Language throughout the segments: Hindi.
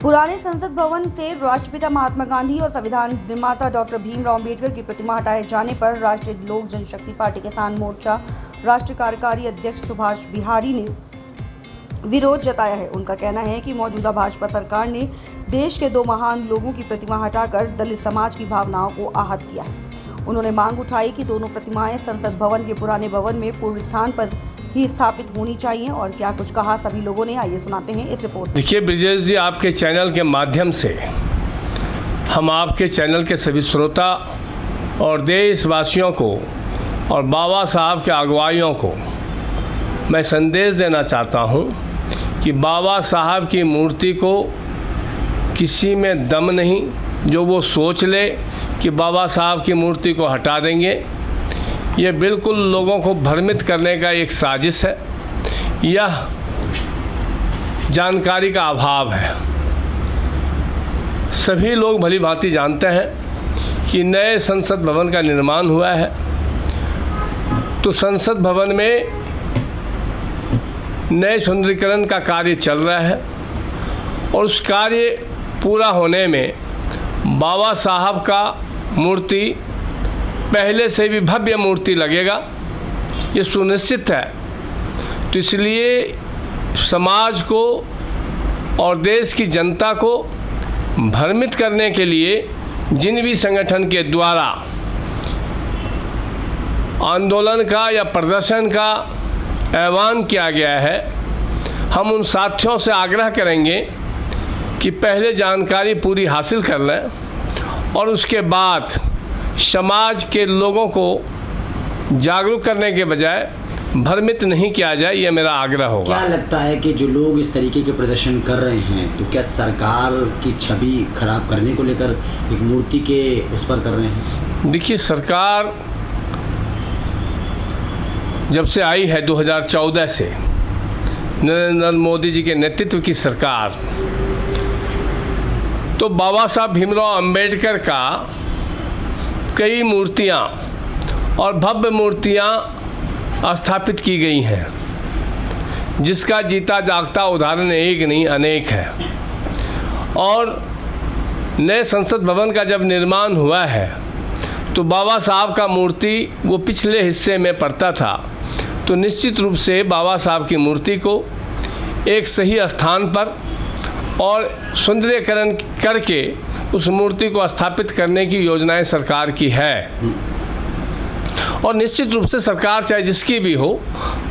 पुराने संसद भवन से राष्ट्रपिता महात्मा गांधी और संविधान निर्माता डॉक्टर भीमराव अंबेडकर की प्रतिमा हटाए जाने पर राष्ट्रीय लोक जनशक्ति पार्टी किसान मोर्चा राष्ट्रीय कार्यकारी अध्यक्ष सुभाष बिहारी ने विरोध जताया है। उनका कहना है कि मौजूदा भाजपा सरकार ने देश के दो महान लोगों की प्रतिमा हटाकर दलित समाज की भावनाओं को आहत किया है। उन्होंने मांग उठाई कि दोनों प्रतिमाएं संसद भवन के पुराने भवन में पूर्व स्थान पर ही स्थापित होनी चाहिए। और क्या कुछ कहा सभी लोगों ने, आइए सुनाते हैं इस रिपोर्ट। देखिए ब्रिजेश जी, आपके चैनल के माध्यम से हम आपके चैनल के सभी श्रोता और देशवासियों को और बाबा साहब के अगुवाइयों को मैं संदेश देना चाहता हूं कि बाबा साहब की मूर्ति को किसी में दम नहीं जो वो सोच ले कि बाबा साहब की मूर्ति को हटा देंगे। ये बिल्कुल लोगों को भ्रमित करने का एक साजिश है। यह जानकारी का अभाव है। सभी लोग भली भांति जानते हैं कि नए संसद भवन का निर्माण हुआ है, तो संसद भवन में नए सुंदरीकरण का कार्य चल रहा है और उस कार्य पूरा होने में बाबा साहब का मूर्ति पहले से भी भव्य मूर्ति लगेगा, ये सुनिश्चित है। तो इसलिए समाज को और देश की जनता को भ्रमित करने के लिए जिन भी संगठन के द्वारा आंदोलन का या प्रदर्शन का ऐलान किया गया है, हम उन साथियों से आग्रह करेंगे कि पहले जानकारी पूरी हासिल कर लें और उसके बाद समाज के लोगों को जागरूक करने के बजाय भ्रमित नहीं किया जाए, यह मेरा आग्रह होगा। क्या लगता है कि जो लोग इस तरीके के प्रदर्शन कर रहे हैं, तो क्या सरकार की छवि खराब करने को लेकर एक मूर्ति के उस पर कर रहे हैं? देखिए, सरकार जब से आई है 2014 से, नरेंद्र मोदी जी के नेतृत्व की सरकार, तो बाबा साहब भीमराव अंबेडकर का कई मूर्तियाँ और भव्य मूर्तियाँ स्थापित की गई हैं, जिसका जीता जागता उदाहरण एक नहीं अनेक है। और नए संसद भवन का जब निर्माण हुआ है तो बाबा साहब का मूर्ति वो पिछले हिस्से में पड़ता था, तो निश्चित रूप से बाबा साहब की मूर्ति को एक सही स्थान पर और सुंदरीकरण करके उस मूर्ति को स्थापित करने की योजनाएं सरकार की है। और निश्चित रूप से सरकार चाहे जिसकी भी हो,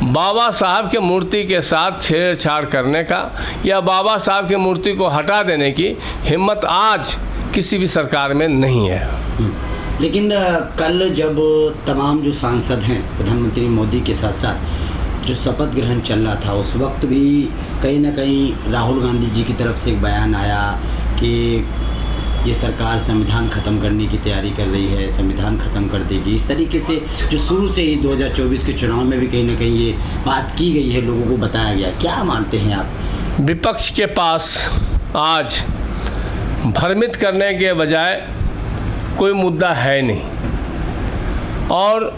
बाबा साहब के मूर्ति के साथ छेड़छाड़ करने का या बाबा साहब की मूर्ति को हटा देने की हिम्मत आज किसी भी सरकार में नहीं है। लेकिन कल जब तमाम जो सांसद हैं, प्रधानमंत्री मोदी के साथ साथ जो शपथ ग्रहण चल रहा था, उस वक्त भी कहीं ना कहीं राहुल गांधी जी की तरफ से एक बयान आया कि ये सरकार संविधान ख़त्म करने की तैयारी कर रही है, संविधान ख़त्म कर देगी। इस तरीके से जो शुरू से ही 2024 के चुनाव में भी कहीं ना कहीं ये बात की गई है, लोगों को बताया गया। क्या मानते हैं आप? विपक्ष के पास आज भ्रमित करने के बजाय कोई मुद्दा है नहीं, और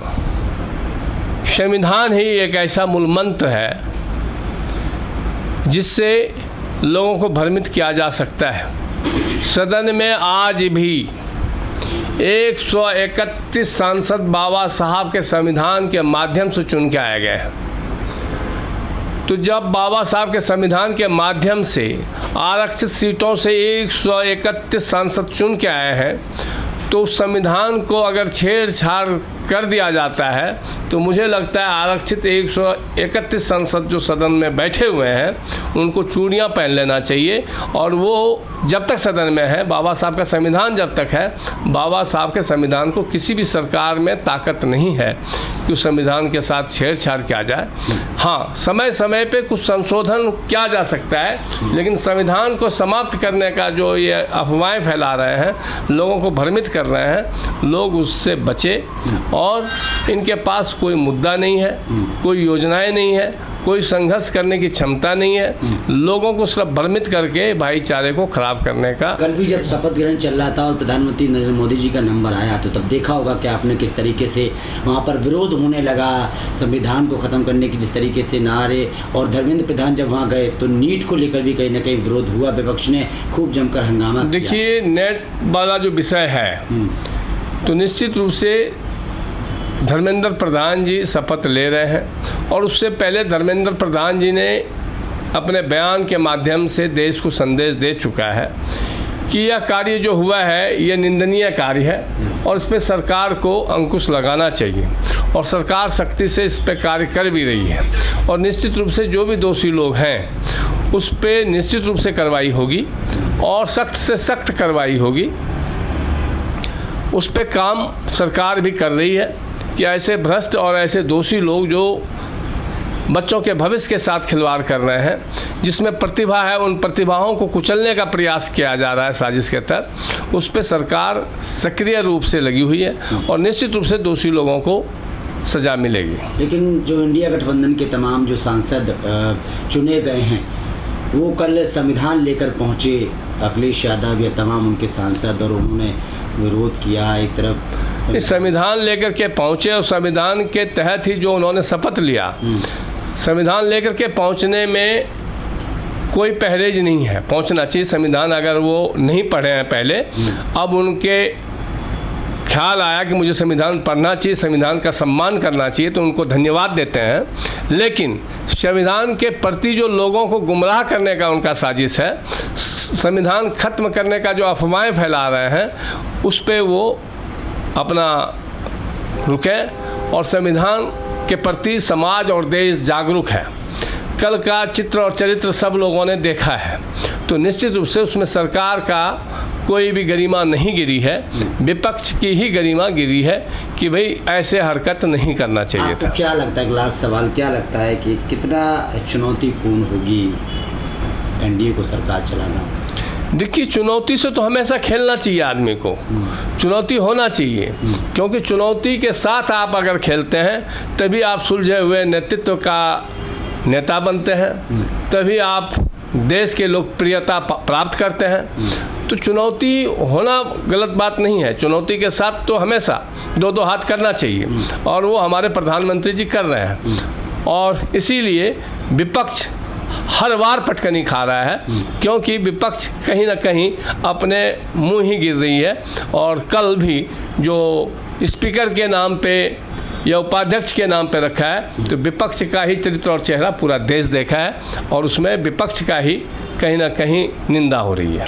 संविधान ही एक ऐसा मूल मंत्र है जिससे लोगों को भ्रमित किया जा सकता है। सदन में आज भी 131 सांसद बाबा साहब के संविधान के माध्यम से चुन के आए गए हैं। तो जब बाबा साहब के संविधान के माध्यम से आरक्षित सीटों से 131 सांसद चुन के आए हैं, तो उस संविधान को अगर छेड़छाड़ कर दिया जाता है तो मुझे लगता है आरक्षित 131 सांसद जो सदन में बैठे हुए हैं उनको चूड़ियाँ पहन लेना चाहिए। और वो जब तक सदन में है, बाबा साहब का संविधान जब तक है, बाबा साहब के संविधान को किसी भी सरकार में ताकत नहीं है कि उस संविधान के साथ छेड़छाड़ किया जाए। हाँ, समय समय पे कुछ संशोधन किया जा सकता है, लेकिन संविधान को समाप्त करने का जो ये अफवाहें फैला रहे हैं, लोगों को भ्रमित कर कर रहे हैं, लोग उससे बचे। और इनके पास कोई मुद्दा नहीं है, कोई योजनाएं नहीं है, कोई संघर्ष करने की क्षमता नहीं है, लोगों को सिर्फ भ्रमित करके भाईचारे को खराब करने का। कल भी जब शपथ ग्रहण चल रहा था और प्रधानमंत्री नरेंद्र मोदी जी का नंबर आया तो तब देखा होगा कि आपने किस तरीके से वहाँ पर विरोध होने लगा संविधान को ख़त्म करने की, जिस तरीके से नारे। और धर्मेंद्र प्रधान जब वहाँ गए तो नीट को लेकर भी कहीं ना कहीं विरोध हुआ, विपक्ष ने खूब जमकर हंगामा। देखिए, नेट वाला जो विषय है तो निश्चित रूप से धर्मेंद्र प्रधान जी शपथ ले रहे हैं और उससे पहले धर्मेंद्र प्रधान जी ने अपने बयान के माध्यम से देश को संदेश दे चुका है कि यह कार्य जो हुआ है यह निंदनीय कार्य है और इस पर सरकार को अंकुश लगाना चाहिए और सरकार सख्ती से इस पर कार्य कर भी रही है। और निश्चित रूप से जो भी दोषी लोग हैं उस पर निश्चित रूप से कार्रवाई होगी और सख्त से सख्त कार्रवाई होगी। उस पर काम सरकार भी कर रही है कि ऐसे भ्रष्ट और ऐसे दोषी लोग जो बच्चों के भविष्य के साथ खिलवाड़ कर रहे हैं, जिसमें प्रतिभा है, उन प्रतिभाओं को कुचलने का प्रयास किया जा रहा है साजिश के तहत, उस पर सरकार सक्रिय रूप से लगी हुई है और निश्चित रूप से दोषी लोगों को सज़ा मिलेगी। लेकिन जो इंडिया गठबंधन के तमाम जो सांसद चुने गए हैं वो कल संविधान लेकर पहुँचे, अखिलेश यादव या तमाम उनके सांसद, और उन्होंने विरोध किया। एक तरफ संविधान लेकर के पहुँचे और संविधान के तहत ही जो उन्होंने शपथ लिया, संविधान लेकर के पहुँचने में कोई परहेज नहीं है, पहुँचना चाहिए संविधान। अगर वो नहीं पढ़े हैं पहले, अब उनके ख्याल आया कि मुझे संविधान पढ़ना चाहिए, संविधान का सम्मान करना चाहिए, तो उनको धन्यवाद देते हैं। लेकिन संविधान के प्रति जो लोगों को गुमराह करने का उनका साजिश है, संविधान खत्म करने का जो अफवाहें फैला रहे हैं, उस पे वो अपना रुकें। और संविधान के प्रति समाज और देश जागरूक है। कल का चित्र और चरित्र सब लोगों ने देखा है, तो निश्चित रूप से उसमें सरकार का कोई भी गरिमा नहीं गिरी है, विपक्ष की ही गरिमा गिरी है कि भाई ऐसे हरकत नहीं करना चाहिए था। क्या लगता है, लास्ट सवाल, क्या लगता है कि कितना चुनौतीपूर्ण होगी एनडीए को सरकार चलाना? देखिए, चुनौती से तो हमेशा खेलना चाहिए आदमी को, चुनौती होना चाहिए, क्योंकि चुनौती के साथ आप अगर खेलते हैं तभी आप सुलझे हुए नेतृत्व का नेता बनते हैं, तभी आप देश के लोकप्रियता प्राप्त करते हैं। तो चुनौती होना गलत बात नहीं है, चुनौती के साथ तो हमेशा दो दो हाथ करना चाहिए और वो हमारे प्रधानमंत्री जी कर रहे हैं। और इसीलिए विपक्ष हर बार पटकनी खा रहा है, क्योंकि विपक्ष कहीं ना कहीं अपने मुंह ही गिर रही है। और कल भी जो स्पीकर के नाम पे या उपाध्यक्ष के नाम पे रखा है, तो विपक्ष का ही चरित्र और चेहरा पूरा देश देखा है और उसमें विपक्ष का ही कहीं ना कहीं निंदा हो रही है।